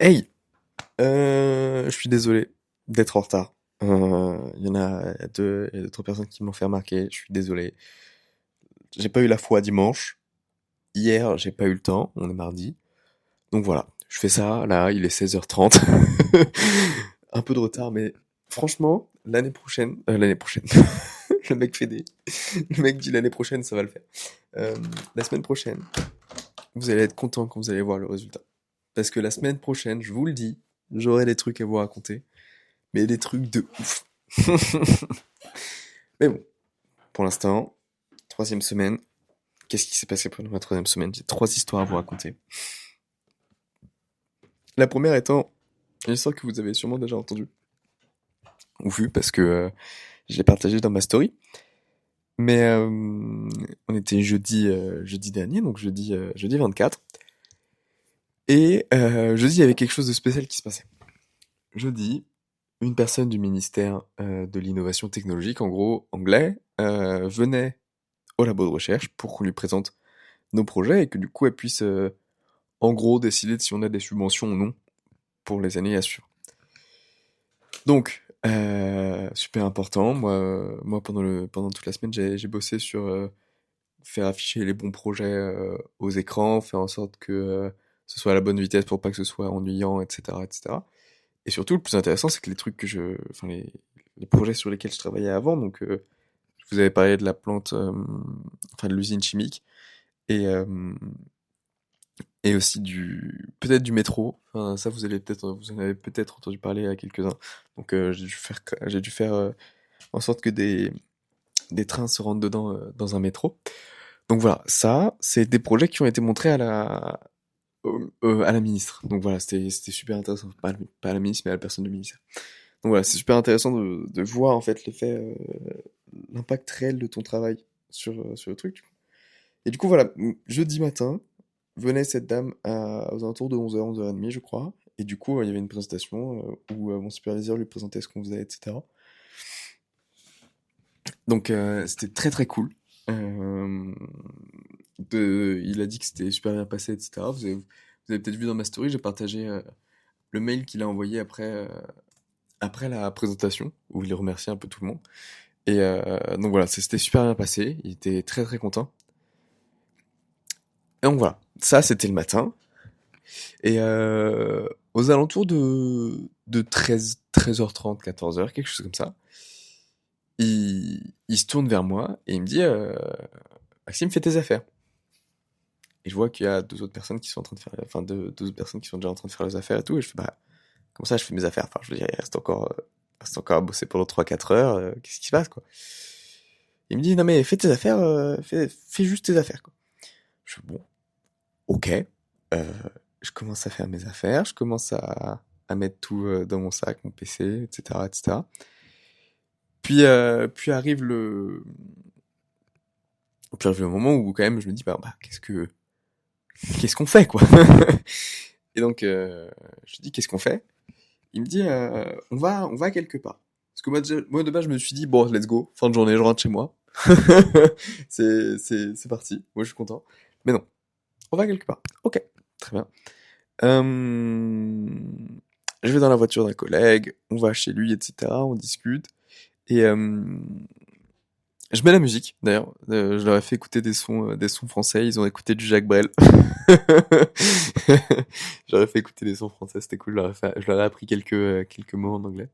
Hey, je suis désolé d'être en retard. Il y en a il y a deux, trois personnes qui m'ont fait remarquer. Je suis désolé. J'ai pas eu la foi dimanche. Hier, j'ai pas eu le temps. On est mardi. Donc voilà. Je fais ça. Là, il est 16h30. Un peu de retard, mais franchement, l'année prochaine. Le mec fait des, le mec dit l'année prochaine, ça va le faire. Euh, la semaine prochaine, vous allez être content quand vous allez voir le résultat. Parce que la semaine prochaine, je vous le dis, j'aurai des trucs à vous raconter. Mais des trucs de ouf. Mais bon, pour l'instant, troisième semaine. Qu'est-ce qui s'est passé pendant ma troisième semaine? J'ai trois histoires à vous raconter. La première étant une histoire que vous avez sûrement déjà entendue ou vue parce que je l'ai partagée dans ma story. Mais on était jeudi dernier, donc jeudi 24. Et jeudi, il y avait quelque chose de spécial qui se passait. Jeudi, une personne du ministère de l'innovation technologique, en gros anglais, venait au labo de recherche pour qu'on lui présente nos projets et que du coup elle puisse en gros décider de si on a des subventions ou non pour les années à suivre. Donc super important. Moi pendant toute la semaine j'ai bossé sur faire afficher les bons projets aux écrans, faire en sorte que ce soit à la bonne vitesse pour pas que ce soit ennuyant, etc., etc. Et surtout le plus intéressant c'est que les trucs enfin les projets sur lesquels je travaillais avant, donc je vous avais parlé de la plante, enfin de l'usine chimique et aussi peut-être du métro. Enfin, ça, vous en avez peut-être entendu parler à quelques-uns. Donc, j'ai dû faire en sorte que des trains se rentrent dedans dans un métro. Donc voilà, ça, c'est des projets qui ont été montrés à la ministre. Donc voilà, c'était super intéressant. Pas à la ministre, mais à la personne du ministère. Donc voilà, c'est super intéressant de voir en fait l'effet, l'impact réel de ton travail sur le truc. Et du coup, voilà, jeudi matin, venait cette dame aux alentours de 11h, 11h30, je crois. Et du coup, il y avait une présentation où mon superviseur lui présentait ce qu'on faisait, etc. Donc, c'était très très cool. Euh, il a dit que c'était super bien passé, etc. Vous avez peut-être vu dans ma story, j'ai partagé le mail qu'il a envoyé après la présentation, où il remerciait un peu tout le monde. Et donc voilà, c'était super bien passé. Il était très très content. Et donc voilà, ça c'était le matin. Et aux alentours de 13h30, 14h, quelque chose comme ça, il se tourne vers moi et il me dit Maxime, fais tes affaires. Et je vois qu'il y a deux autres personnes qui sont en train de faire, enfin deux autres personnes qui sont déjà en train de faire leurs affaires et tout. Et je fais bah, comment ça, je fais mes affaires? Enfin, je veux dire, reste encore à bosser pendant 3-4 heures. Qu'est-ce qui se passe, quoi? Il me dit non, mais fais tes affaires, fais juste tes affaires, quoi. Je fais bon, ok. Je commence à faire mes affaires, je commence à mettre tout dans mon sac, mon PC, etc., etc. Puis arrive le moment où quand même je me dis bah qu'est-ce qu'on fait quoi. Et donc je lui dis qu'est-ce qu'on fait. Il me dit on va quelque part. Parce que moi de base je me suis dit bon let's go, fin de journée je rentre chez moi. C'est parti, moi je suis content. Mais non, on va quelque part. Ok, très bien. Euh, je vais dans la voiture d'un collègue, on va chez lui, etc. On discute. Et je mets la musique, d'ailleurs. Je leur ai fait écouter des sons français. Ils ont écouté du Jacques Brel. Je leur ai fait écouter des sons français, c'était cool. Je leur ai appris quelques mots en anglais.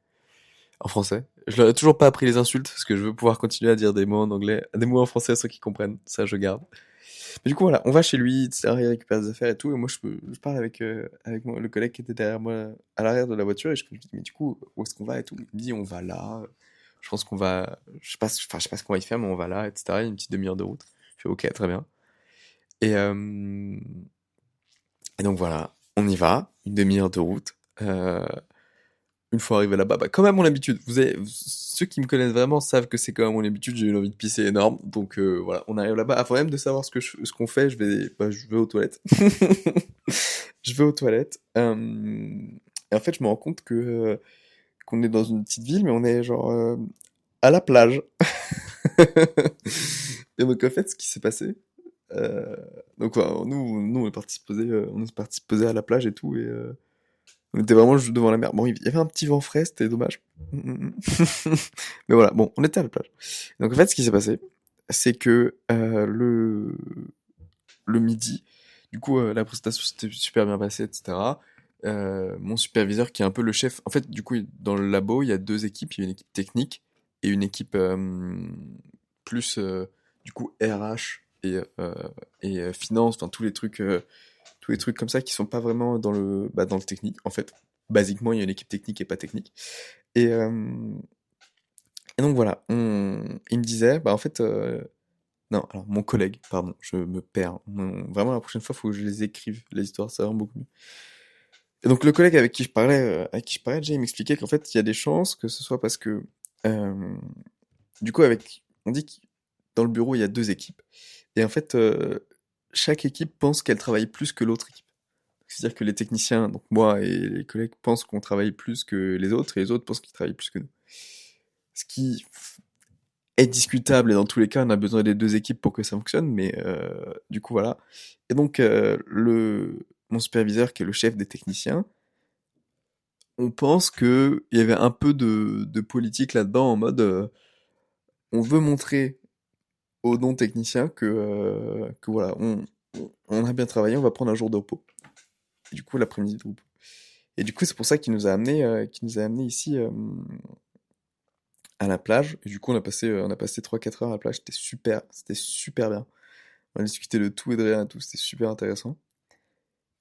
En français. Je leur ai toujours pas appris les insultes, parce que je veux pouvoir continuer à dire des mots en anglais, des mots en français à ceux qui comprennent. Ça, je garde. Mais du coup, voilà, on va chez lui, etc. Il récupère des affaires et tout. Et moi, je parle avec le collègue qui était derrière moi à l'arrière de la voiture. Et je lui dis, mais du coup, où est-ce qu'on va et tout? Il me dit, on va là. Je pense qu'on va. Je sais pas ce qu'on va y faire, mais on va là, etc. Il y a une petite demi-heure de route. Je fais, ok, très bien. Et, euh, et donc voilà, on y va. Une demi-heure de route. Une fois arrivé là-bas, bah, comme à mon habitude, ceux qui me connaissent vraiment savent que c'est comme à mon habitude, j'ai une envie de pisser énorme, donc voilà, on arrive là-bas, avant même de savoir ce qu'on fait, je vais aux toilettes. Je vais aux toilettes, et en fait, je me rends compte qu'on est dans une petite ville, mais on est genre à la plage. Et donc en fait, ce qui s'est passé, euh, donc voilà, nous on est parti se poser à la plage et tout, On était vraiment juste devant la mer. Bon, il y avait un petit vent frais, c'était dommage. Mais voilà, bon, on était à la plage. Donc en fait, ce qui s'est passé, c'est que le midi, du coup, la présentation s'était super bien passée, etc. Mon superviseur, qui est un peu le chef, en fait, du coup, dans le labo, il y a deux équipes. Il y a une équipe technique et une équipe plus, du coup, RH et finance, enfin tous les trucs comme ça qui sont pas vraiment dans le technique. En fait, basiquement, il y a une équipe technique et pas technique. Et, euh, et donc voilà, il me disait, bah en fait, non, alors mon collègue, pardon, je me perds. Vraiment, la prochaine fois, il faut que je les écrive, les histoires, ça va beaucoup mieux. Et donc le collègue avec qui je parlais, déjà, il m'expliquait qu'en fait, il y a des chances que ce soit parce que, euh, du coup, on dit que dans le bureau, il y a deux équipes. Et en fait, chaque équipe pense qu'elle travaille plus que l'autre équipe. C'est-à-dire que les techniciens, donc moi et les collègues, pensent qu'on travaille plus que et les autres pensent qu'ils travaillent plus que nous. Ce qui est discutable, et dans tous les cas, on a besoin des deux équipes pour que ça fonctionne, mais du coup, voilà. Et donc, mon superviseur, qui est le chef des techniciens, on pense qu'il y avait un peu de politique là-dedans, en mode, on veut montrer aux non-techniciens que voilà, on a bien travaillé, on va prendre un jour de repos. Et du coup, l'après-midi de repos. Et du coup, c'est pour ça qu'il nous a amené ici à la plage. Et du coup, on a passé 3-4 heures à la plage. C'était super bien. On a discuté de tout et de rien et tout. C'était super intéressant.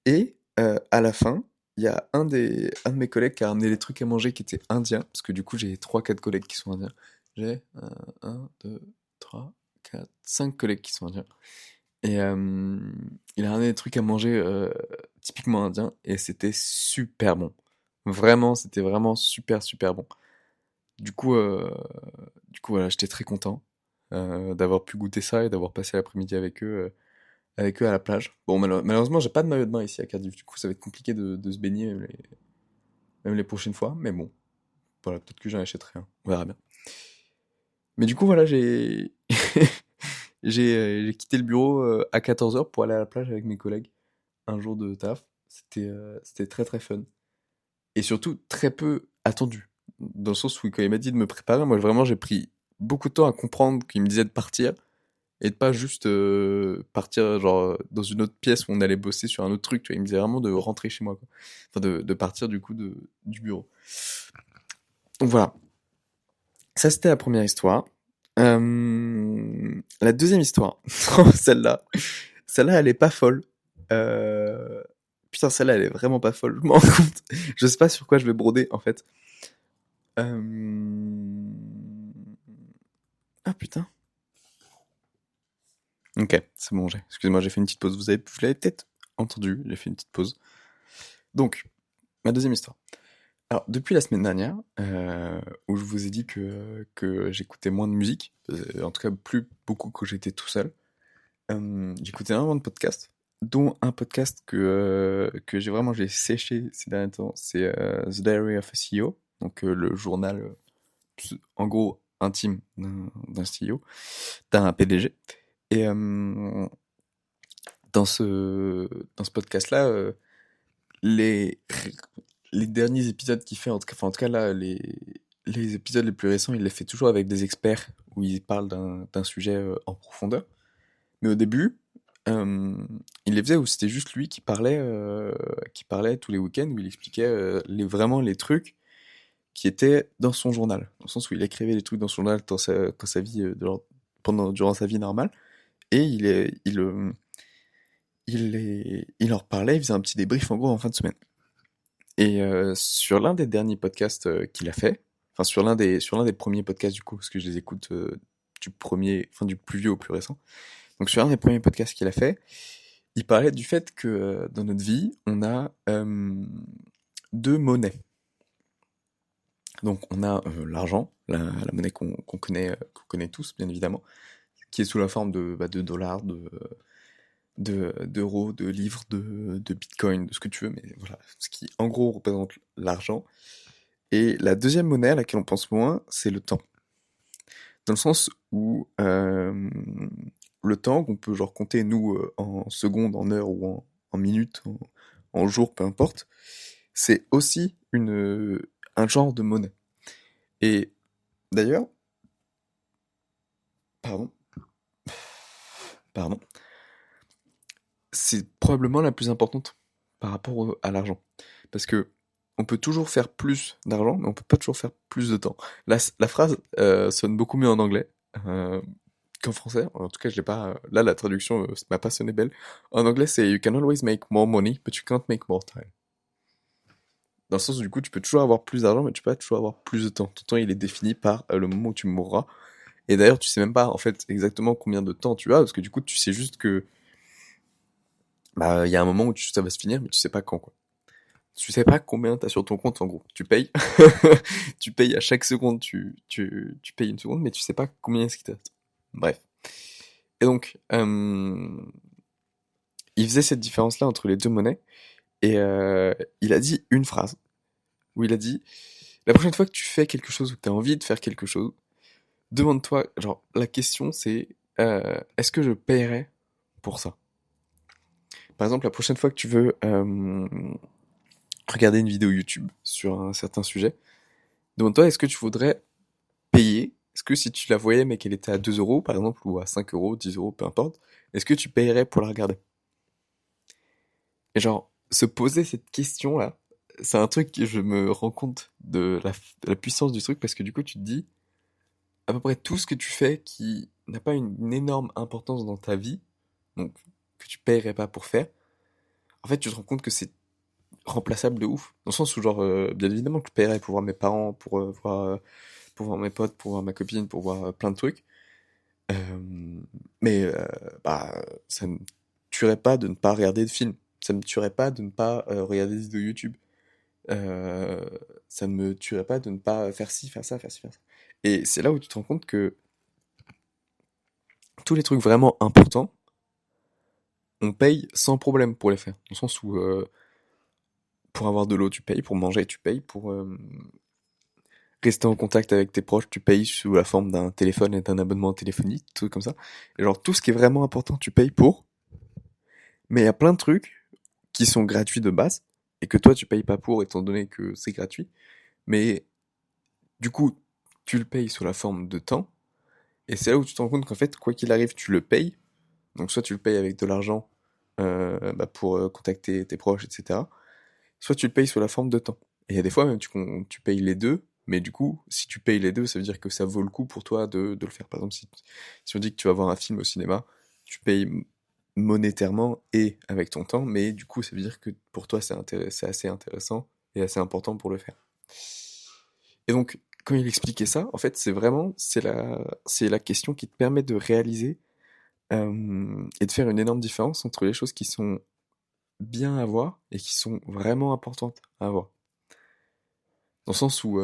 Et à la fin, il y a un de mes collègues qui a ramené les trucs à manger qui étaient indiens. Parce que du coup, j'ai 3-4 collègues qui sont indiens. J'ai 2, 3, 4, 5 collègues qui sont indiens. Et il a ramené des trucs à manger typiquement indiens. Et c'était super bon. Vraiment, c'était vraiment super bon. Du coup, euh, du coup voilà, j'étais très content d'avoir pu goûter ça et d'avoir passé l'après-midi avec eux à la plage. Bon, malheureusement, j'ai pas de maillot de bain ici à Cardiff, du coup, ça va être compliqué de se baigner même les prochaines fois, mais bon, voilà, peut-être que j'en achèterai un, on verra bien. Mais du coup, voilà, j'ai quitté le bureau à 14 heures pour aller à la plage avec mes collègues un jour de taf. C'était très très fun. Et surtout très peu attendu. Dans le sens où quand il m'a dit de me préparer, moi vraiment j'ai pris beaucoup de temps à comprendre qu'il me disait de partir et de pas juste partir genre dans une autre pièce où on allait bosser sur un autre truc, tu vois. Il me disait vraiment de rentrer chez moi, quoi. Enfin de partir du coup du bureau. Donc voilà, ça c'était la première histoire. La deuxième histoire, celle-là, celle-là elle est pas folle. Euh... Putain, celle-là elle est vraiment pas folle, je m'en rends compte. Je sais pas sur quoi je vais broder en fait. Euh... Ah putain. Ok, c'est bon, excusez-moi, j'ai fait une petite pause. Vous l'avez peut-être entendu, j'ai fait une petite pause. Donc, ma deuxième histoire. Alors, depuis la semaine dernière, où je vous ai dit que j'écoutais moins de musique, en tout cas plus beaucoup quand j'étais tout seul, j'écoutais énormément de podcasts, dont un podcast que j'ai séché ces derniers temps, c'est The Diary of a CEO, donc le journal, en gros, intime d'un CEO, d'un PDG. Et dans ce, dans ce podcast-là, les, les derniers épisodes qu'il fait, en tout cas, enfin, en tout cas là, les épisodes les plus récents, il les fait toujours avec des experts où ils parlent d'un sujet en profondeur. Mais au début, euh, il les faisait où c'était juste lui qui parlait tous les week-ends, où il expliquait vraiment les trucs qui étaient dans son journal. Dans le sens où il écrivait les trucs dans son journal dans sa vie, durant sa vie normale. Et il leur parlait, il faisait un petit débrief en gros en fin de semaine. Et sur l'un des derniers podcasts qu'il a fait, enfin sur l'un des premiers podcasts du coup, parce que je les écoute du plus vieux au plus récent. Donc sur l'un des premiers podcasts qu'il a fait, il parlait du fait que dans notre vie, on a deux monnaies. Donc on a l'argent, la monnaie qu'on connaît tous bien évidemment, qui est sous la forme de dollars, d'euros, de livres, de bitcoin, de ce que tu veux, mais voilà, ce qui en gros représente l'argent. Et la deuxième monnaie à laquelle on pense moins, c'est le temps. Dans le sens où le temps qu'on peut genre compter nous en secondes, en heures ou en minutes, en jours, peu importe, c'est aussi un genre de monnaie. Et d'ailleurs, pardon, pardon, c'est probablement la plus importante par rapport à l'argent. Parce que on peut toujours faire plus d'argent, mais on peut pas toujours faire plus de temps. La phrase sonne beaucoup mieux en anglais qu'en français. En tout cas, je l'ai pas. Là, la traduction m'a pas sonné belle. En anglais, c'est You can always make more money, but you can't make more time. Dans le sens où du coup, tu peux toujours avoir plus d'argent, mais tu peux pas toujours avoir plus de temps. Ton temps, il est défini par le moment où tu mourras. Et d'ailleurs, tu sais même pas en fait exactement combien de temps tu as, parce que du coup, tu sais juste que bah il y a un moment où ça va se finir, mais tu sais pas quand quoi. Tu sais pas combien t'as sur ton compte en gros. Tu payes, tu payes à chaque seconde, tu payes une seconde, mais tu sais pas combien est-ce qu'il te reste. Bref. Et donc, il faisait cette différence-là entre les deux monnaies, et il a dit une phrase où il a dit la prochaine fois que tu fais quelque chose ou que tu as envie de faire quelque chose, demande-toi, genre, la question c'est est-ce que je paierai pour ça? Par exemple, la prochaine fois que tu veux regarder une vidéo YouTube sur un certain sujet, demande-toi est-ce que tu voudrais payer? Est-ce que si tu la voyais mais qu'elle était à 2 euros par exemple, ou à 5 euros, 10 euros, peu importe, est-ce que tu paierais pour la regarder? Et genre, se poser cette question-là, c'est un truc que je me rends compte de la puissance du truc parce que du coup tu te dis, à peu près tout ce que tu fais qui n'a pas une énorme importance dans ta vie, donc que tu paierais pas pour faire, en fait tu te rends compte que c'est remplaçable de ouf. Dans le sens où genre, bien évidemment que je paierais pour voir mes parents, pour voir mes potes, pour voir ma copine, pour voir plein de trucs. Mais bah, ça me tuerait pas de ne pas regarder de films. Ça me tuerait pas de ne pas regarder des vidéos YouTube. Euh, Ça ne me tuerait pas de ne pas faire ci, faire ça, faire ci, faire ça. Et c'est là où tu te rends compte que tous les trucs vraiment importants, on paye sans problème pour les faire. Dans le sens où pour avoir de l'eau, tu payes, pour manger, tu payes, pour rester en contact avec tes proches, tu payes sous la forme d'un téléphone et d'un abonnement téléphonique, tout comme ça. Et genre tout ce qui est vraiment important, tu payes pour. Mais il y a plein de trucs qui sont gratuits de base et que toi tu payes pas pour étant donné que c'est gratuit. Mais du coup, tu le payes sous la forme de temps. Et c'est là où tu te rends compte qu'en fait, quoi qu'il arrive, tu le payes. Donc soit tu le payes avec de l'argent bah, pour contacter tes proches, etc. Soit tu le payes sous la forme de temps. Et il y a des fois même tu payes les deux, mais du coup, si tu payes les deux, ça veut dire que ça vaut le coup pour toi de le faire. Par exemple, si on dit que tu vas voir un film au cinéma, tu payes monétairement et avec ton temps, mais du coup, ça veut dire que pour toi, c'est assez intéressant et assez important pour le faire. Et donc, quand il expliquait ça, en fait, c'est la question qui te permet de réaliser et de faire une énorme différence entre les choses qui sont bien à voir et qui sont vraiment importantes à avoir. Dans le sens où,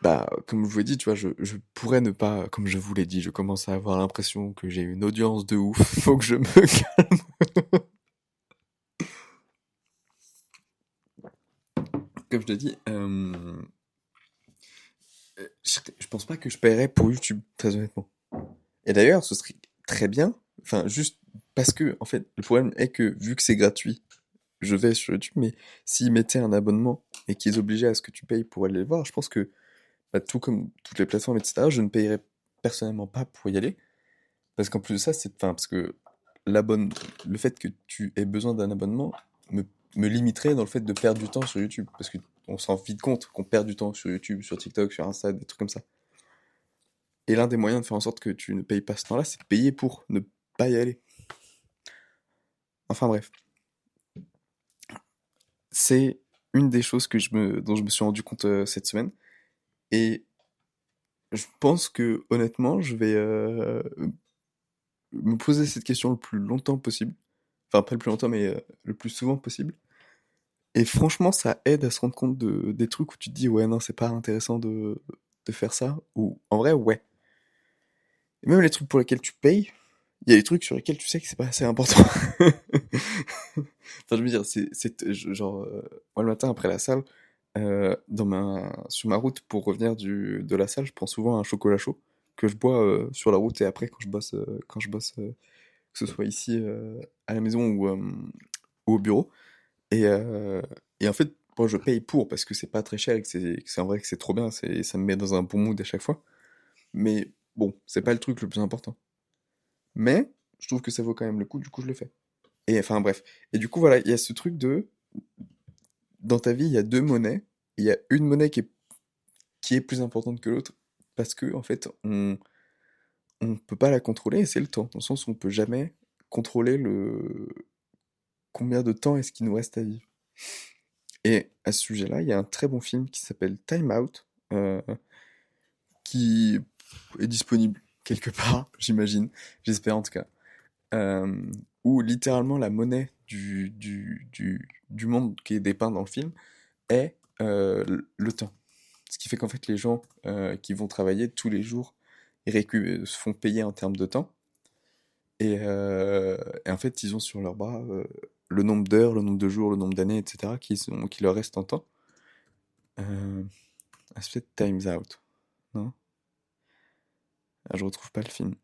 bah, comme je vous l'ai dit, tu vois, je pourrais ne pas, comme je vous l'ai dit, je commence à avoir l'impression que j'ai une audience de ouf, faut que je me calme. Comme je te dis, je pense pas que je paierais pour YouTube, très honnêtement. Et d'ailleurs, ce serait très bien, enfin, juste parce que, en fait, le problème est que, vu que c'est gratuit, je vais sur YouTube, mais s'ils mettaient un abonnement et qu'ils obligeaient à ce que tu payes pour aller le voir, je pense que, bah, tout comme toutes les plateformes, etc., je ne payerais personnellement pas pour y aller. Parce qu'en plus de ça, enfin, parce que l'abonne, le fait que tu aies besoin d'un abonnement me, me limiterait dans le fait de perdre du temps sur YouTube. Parce que on s'en vide compte qu'on perd du temps sur YouTube, sur TikTok, sur Insta, des trucs comme ça. Et l'un des moyens de faire en sorte que tu ne payes pas ce temps-là, c'est de payer pour ne pas y aller. Enfin bref. C'est une des choses dont je me suis rendu compte cette semaine. Et je pense que, honnêtement, je vais me poser cette question le plus longtemps possible. Enfin, pas le plus longtemps, mais le plus souvent possible. Et franchement, ça aide à se rendre compte des trucs où tu te dis, ouais, non, c'est pas intéressant de faire ça. Ou en vrai, ouais. Et même les trucs pour lesquels tu payes, il y a des trucs sur lesquels tu sais que c'est pas assez important. Enfin, je veux dire, genre, moi le matin après la salle, sur ma route pour revenir de la salle, je prends souvent un chocolat chaud que je bois sur la route et après quand je bosse, que ce soit ici à la maison ou au bureau. Et, euh, et en fait, moi, je paye pour parce que c'est pas très cher et que c'est en vrai que c'est trop bien. Ça me met dans un bon mood à chaque fois. Mais bon, c'est pas le truc le plus important. Mais je trouve que ça vaut quand même le coup, du coup, je le fais. Et enfin, bref. Et du coup, voilà, il y a ce truc de, dans ta vie, il y a deux monnaies. Il y a une monnaie qui est plus importante que l'autre parce que, en fait, on peut pas la contrôler et c'est le temps. Dans le sens où on peut jamais contrôler combien de temps est-ce qu'il nous reste à vivre. Et à ce sujet-là, il y a un très bon film qui s'appelle Time Out, qui est disponible quelque part, j'imagine, j'espère en tout cas, euh, où littéralement la monnaie du monde qui est dépeint dans le film est le temps. Ce qui fait qu'en fait les gens qui vont travailler tous les jours, se font payer en termes de temps, et en fait ils ont sur leurs bras le nombre d'heures, le nombre de jours, le nombre d'années, etc. Qui leur restent en temps. Euh, c'est peut-être Time's Out, non? Ah, je retrouve pas le film.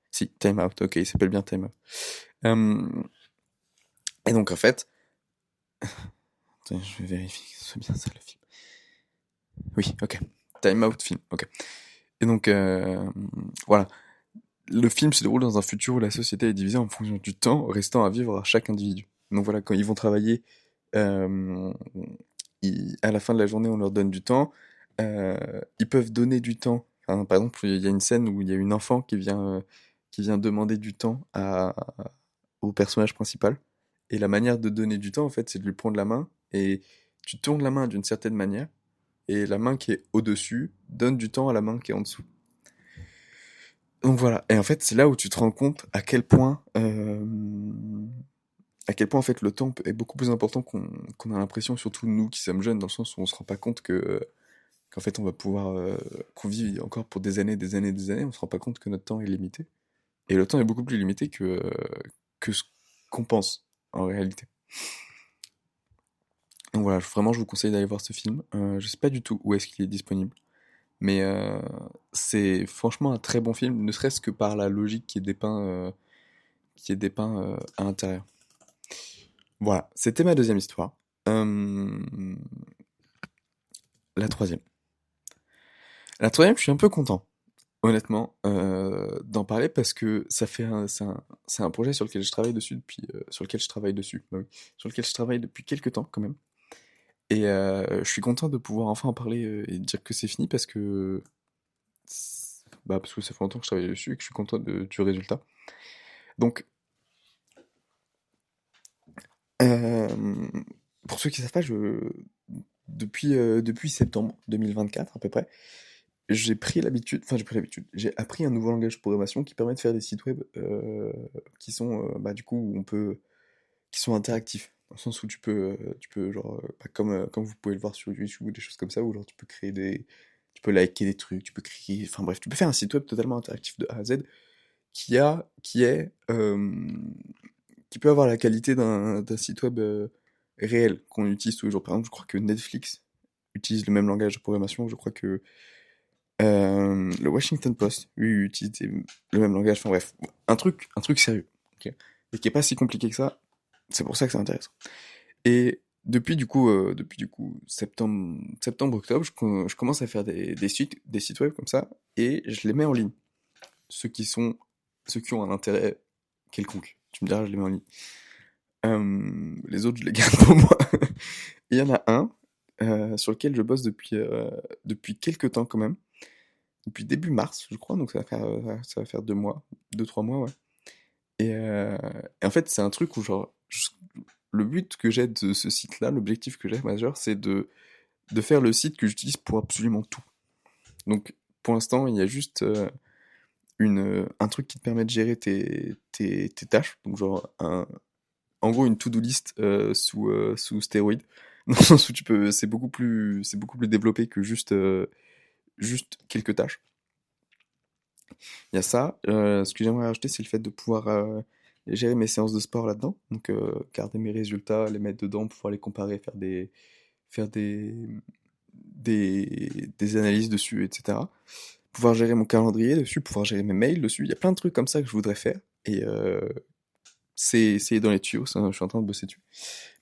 Si, Time Out, ok, il s'appelle bien Time Out. Euh, et donc en fait, attends, je vais vérifier que ce soit bien ça le film. Oui, ok. Time Out film, ok. Et donc voilà, le film se déroule dans un futur où la société est divisée en fonction du temps restant à vivre à chaque individu. Donc voilà, quand ils vont travailler, euh, à la fin de la journée, on leur donne du temps. Ils peuvent donner du temps. Enfin, par exemple, il y a une scène où il y a une enfant qui vient demander du temps au personnage principal. Et la manière de donner du temps, en fait, c'est de lui prendre la main et tu tournes la main d'une certaine manière et la main qui est au-dessus donne du temps à la main qui est en dessous. Donc voilà. Et en fait, c'est là où tu te rends compte à quel point en fait le temps est beaucoup plus important qu'on a l'impression, surtout nous qui sommes jeunes, dans le sens où on se rend pas compte qu'en fait on va pouvoir qu'on vit encore pour des années, des années, des années. On se rend pas compte que notre temps est limité. Et le temps est beaucoup plus limité que ce qu'on pense en réalité. Donc voilà, vraiment je vous conseille d'aller voir ce film. Je sais pas du tout où est-ce qu'il est disponible, mais c'est franchement un très bon film, ne serait-ce que par la logique qui est dépeint à l'intérieur. Voilà, c'était ma deuxième histoire. Euh, la troisième. La troisième, je suis un peu content, honnêtement, d'en parler parce que c'est un projet sur lequel je travaille dessus sur lequel je travaille dessus, bah oui, sur lequel je travaille depuis quelques temps quand même. Et je suis content de pouvoir enfin en parler et dire que c'est fini parce que ça fait longtemps que je travaille dessus et que je suis content du résultat. Donc, euh, pour ceux qui savent pas, depuis septembre 2024 à peu près, j'ai pris l'habitude, j'ai appris un nouveau langage de programmation qui permet de faire des sites web qui sont, bah, du coup, qui sont interactifs. Dans le sens où tu peux genre, bah, comme vous pouvez le voir sur YouTube ou des choses comme ça, où genre tu peux liker des trucs, tu peux créer, enfin bref, tu peux faire un site web totalement interactif de A à Z qui est, qui peut avoir la qualité d'un site web réel qu'on utilise tous les jours. Par exemple, je crois que Netflix utilise le même langage de programmation, je crois que le Washington Post, lui, utilise le même langage. Enfin bref, un truc sérieux, ok, et qui est pas si compliqué que ça. C'est pour ça que c'est intéressant. Et depuis du coup septembre, octobre, je commence à faire des sites web comme ça, et je les mets en ligne. Ceux qui sont, ceux qui ont un intérêt quelconque. Tu me diras, je les mets en ligne. Les autres, je les garde pour moi. Il y en a un sur lequel je bosse depuis quelques temps quand même. Depuis début mars, je crois, donc ça va faire 2 mois, 2, 3 mois, ouais. Et en fait, c'est un truc où, genre, le but que j'ai de ce site-là, l'objectif que j'ai majeur, c'est de faire le site que j'utilise pour absolument tout. Donc, pour l'instant, il y a juste un truc qui te permet de gérer tes tâches. Donc, genre, en gros, une to-do list sous stéroïde. Dans le sens où c'est beaucoup plus développé que juste quelques tâches. Il y a ça. Ce que j'aimerais rajouter, c'est le fait de pouvoir gérer mes séances de sport là-dedans. Donc, garder mes résultats, les mettre dedans, pouvoir les comparer, faire des analyses dessus, etc. Pouvoir gérer mon calendrier dessus, pouvoir gérer mes mails dessus. Il y a plein de trucs comme ça que je voudrais faire. Et c'est dans les tuyaux, je suis en train de bosser dessus.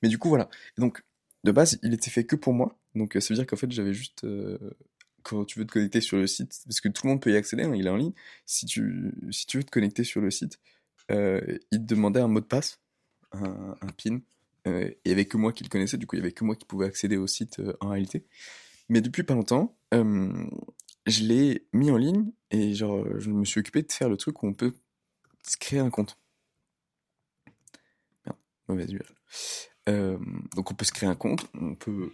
Mais du coup, voilà. Et donc, de base, il était fait que pour moi. Donc, ça veut dire qu'en fait, j'avais juste, quand tu veux te connecter sur le site, parce que tout le monde peut y accéder, hein, il est en ligne. Si tu veux te connecter sur le site, il te demandait un mot de passe, un PIN. Et il y avait que moi qui le connaissais, du coup, il y avait que moi qui pouvais accéder au site en réalité. Mais depuis pas longtemps, je l'ai mis en ligne et genre, je me suis occupé de faire le truc où on peut se créer un compte. Merde, mauvaise URL. Donc on peut se créer un compte, on peut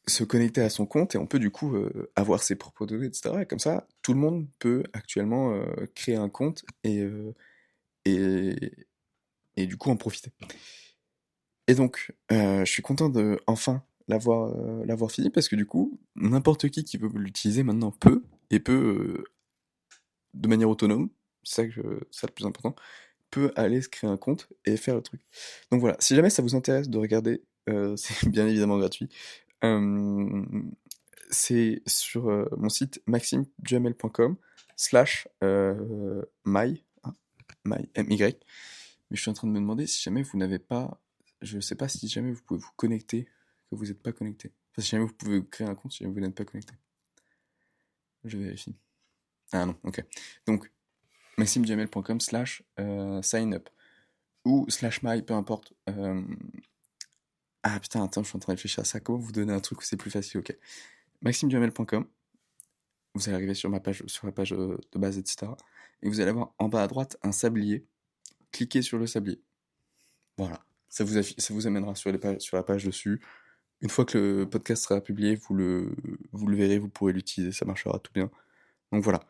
se connecter à son compte et on peut du coup avoir ses propres données, etc. Et comme ça, tout le monde peut actuellement créer un compte et, et du coup en profiter. Et donc, je suis content de enfin l'avoir fini parce que du coup, n'importe qui veut l'utiliser maintenant peut et peut de manière autonome, ça le plus important, peut aller se créer un compte et faire le truc. Donc voilà, si jamais ça vous intéresse de regarder, c'est bien évidemment gratuit. Euh, c'est sur mon site maximejamel.com slash my, hein, my, M-Y. Mais je suis en train de me demander si jamais vous n'avez pas, je sais pas si jamais vous pouvez vous connecter, que vous n'êtes pas connecté. Enfin, si jamais vous pouvez créer un compte, si jamais vous n'êtes pas connecté. Je vérifie. Ah non, ok. Donc, maximejamel.com slash sign up ou slash my, peu importe. Ah putain, attends, je suis en train de réfléchir à ça. Comment vous donner un truc où c'est plus facile? Ok. maximejamel.com, vous allez arriver sur ma page, sur la page de base, etc. Et vous allez avoir en bas à droite un sablier. Cliquez sur le sablier. Voilà. Ça vous amènera sur, sur la page dessus. Une fois que le podcast sera publié, vous le verrez, vous pourrez l'utiliser, ça marchera tout bien. Donc voilà.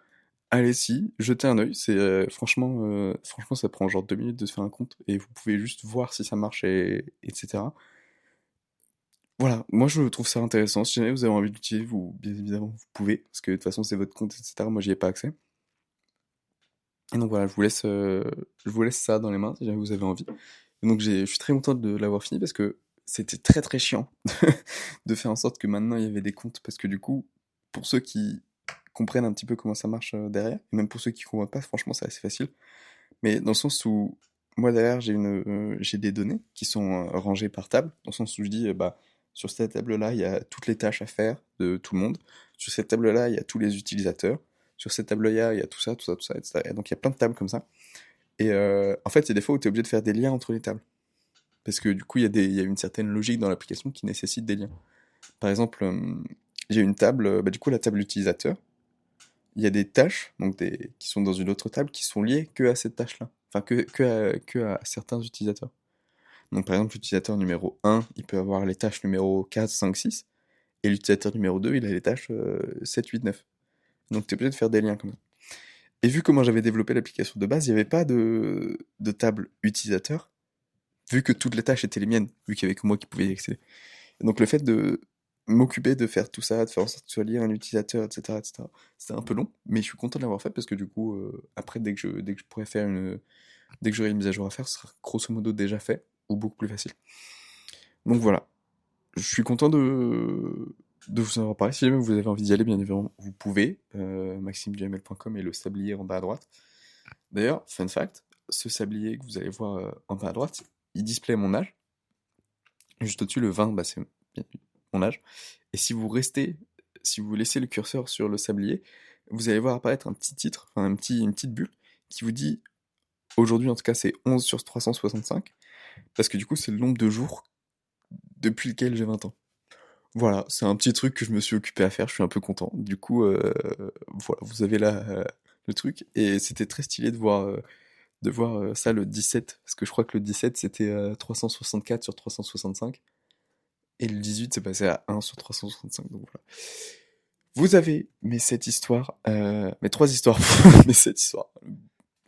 Allez-y, jetez un œil. C'est franchement, ça prend genre 2 minutes de se faire un compte et vous pouvez juste voir si ça marche, etc. Voilà, moi je trouve ça intéressant. Si jamais vous avez envie d'utiliser, vous, bien évidemment, vous pouvez, parce que de toute façon c'est votre compte, etc. Moi j'y ai pas accès. Et donc voilà, je vous laisse ça dans les mains si jamais vous avez envie. Et donc je suis très content de l'avoir fini parce que c'était très très chiant de faire en sorte que maintenant il y avait des comptes, parce que du coup, pour ceux qui comprennent un petit peu comment ça marche derrière, et même pour ceux qui comprennent pas, franchement c'est assez facile. Mais dans le sens où moi derrière j'ai des données qui sont rangées par table, dans le sens où je dis bah sur cette table-là il y a toutes les tâches à faire de tout le monde, sur cette table-là il y a tous les utilisateurs, sur cette table-là il y a tout ça, tout ça, tout ça, etc. Et donc il y a plein de tables comme ça. Et en fait il y a des fois où tu es obligé de faire des liens entre les tables. Parce que du coup il y a une certaine logique dans l'application qui nécessite des liens. Par exemple, j'ai une table, bah, du coup la table utilisateur, il y a des tâches qui sont dans une autre table qui sont liées que à cette tâche-là. Enfin, que à certains utilisateurs. Donc, par exemple, l'utilisateur numéro 1, il peut avoir les tâches numéro 4, 5, 6. Et l'utilisateur numéro 2, il a les tâches 7, 8, 9. Donc, tu es obligé de faire des liens comme ça. Et vu comment j'avais développé l'application de base, il n'y avait pas de table utilisateur, vu que toutes les tâches étaient les miennes, vu qu'il n'y avait que moi qui pouvais y accéder. Et donc, le fait de m'occuper de faire tout ça, de faire en sorte que ce soit lié à un utilisateur, etc., c'était un peu long, mais je suis content de l'avoir fait parce que du coup, après, dès que je pourrais faire dès que j'aurai une mise à jour à faire, ce sera grosso modo déjà fait, ou beaucoup plus facile. Donc voilà, je suis content de vous en avoir parlé. Si jamais vous avez envie d'y aller, bien évidemment, vous pouvez. maximejamel.com et le sablier en bas à droite. D'ailleurs, fun fact, ce sablier que vous allez voir en bas à droite, il display mon âge. Juste au-dessus, le 20, bah, c'est mon âge. Et si vous laissez le curseur sur le sablier, vous allez voir apparaître un petit titre, enfin une petite bulle, qui vous dit, aujourd'hui en tout cas c'est 11 sur 365, parce que du coup c'est le nombre de jours depuis lequel j'ai 20 ans. Voilà, c'est un petit truc que je me suis occupé à faire, je suis un peu content. Du coup, voilà, vous avez là le truc, et c'était très stylé de voir ça le 17, parce que je crois que le 17 c'était 364 sur 365, et le 18 c'est passé à 1 sur 365, donc voilà. Vous avez mes 3 histoires, mes 7 histoires,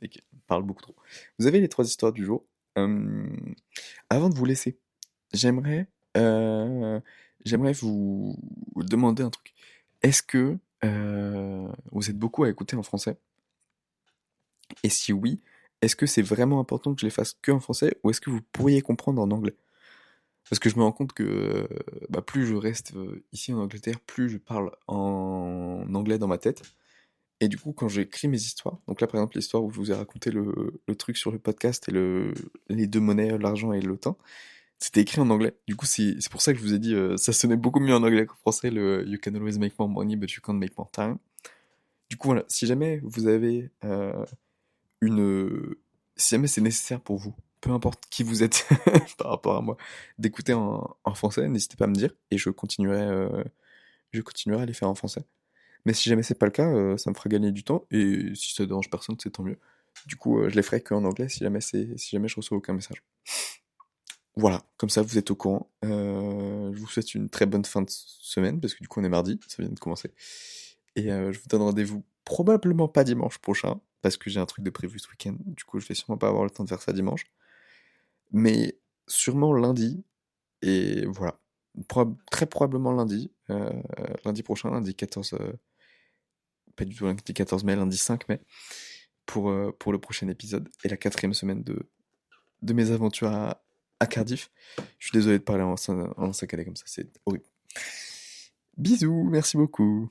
ok, je parle beaucoup trop. Vous avez les 3 histoires du jour. Euh, Avant de vous laisser, j'aimerais euh, j'aimerais vous demander un truc. Est-ce que vous êtes beaucoup à écouter en français? Et si oui, est-ce que c'est vraiment important que je les fasse que en français ou est-ce que vous pourriez comprendre en anglais? Parce que je me rends compte que bah, plus je reste ici en Angleterre, plus je parle en anglais dans ma tête. Et du coup, quand j'écris mes histoires, donc là, par exemple, l'histoire où je vous ai raconté le truc sur le podcast et les deux monnaies, l'argent et le temps, c'était écrit en anglais. Du coup, c'est pour ça que je vous ai dit, ça sonnait beaucoup mieux en anglais qu'en français, le You can always make more money, but you can't make more time. Du coup, voilà, si jamais vous avez une... Si jamais c'est nécessaire pour vous, peu importe qui vous êtes par rapport à moi, d'écouter en français, n'hésitez pas à me dire et je continuerai à les faire en français. Mais si jamais c'est pas le cas, ça me fera gagner du temps et si ça dérange personne, c'est tant mieux. Du coup, je les ferai qu'en anglais si jamais je reçois aucun message. Voilà, comme ça vous êtes au courant. Je vous souhaite une très bonne fin de semaine parce que du coup on est mardi, ça vient de commencer. Et je vous donne rendez-vous probablement pas dimanche prochain parce que j'ai un truc de prévu ce week-end. Du coup, je vais sûrement pas avoir le temps de faire ça dimanche. Mais sûrement lundi. Et voilà. Très probablement lundi. Lundi prochain, lundi 14. Pas du tout lundi 14 mai, lundi 5 mai. Pour le prochain épisode. Et la quatrième semaine de mes aventures à Cardiff. Je suis désolé de parler en saccadé comme ça, c'est horrible. Bisous, merci beaucoup.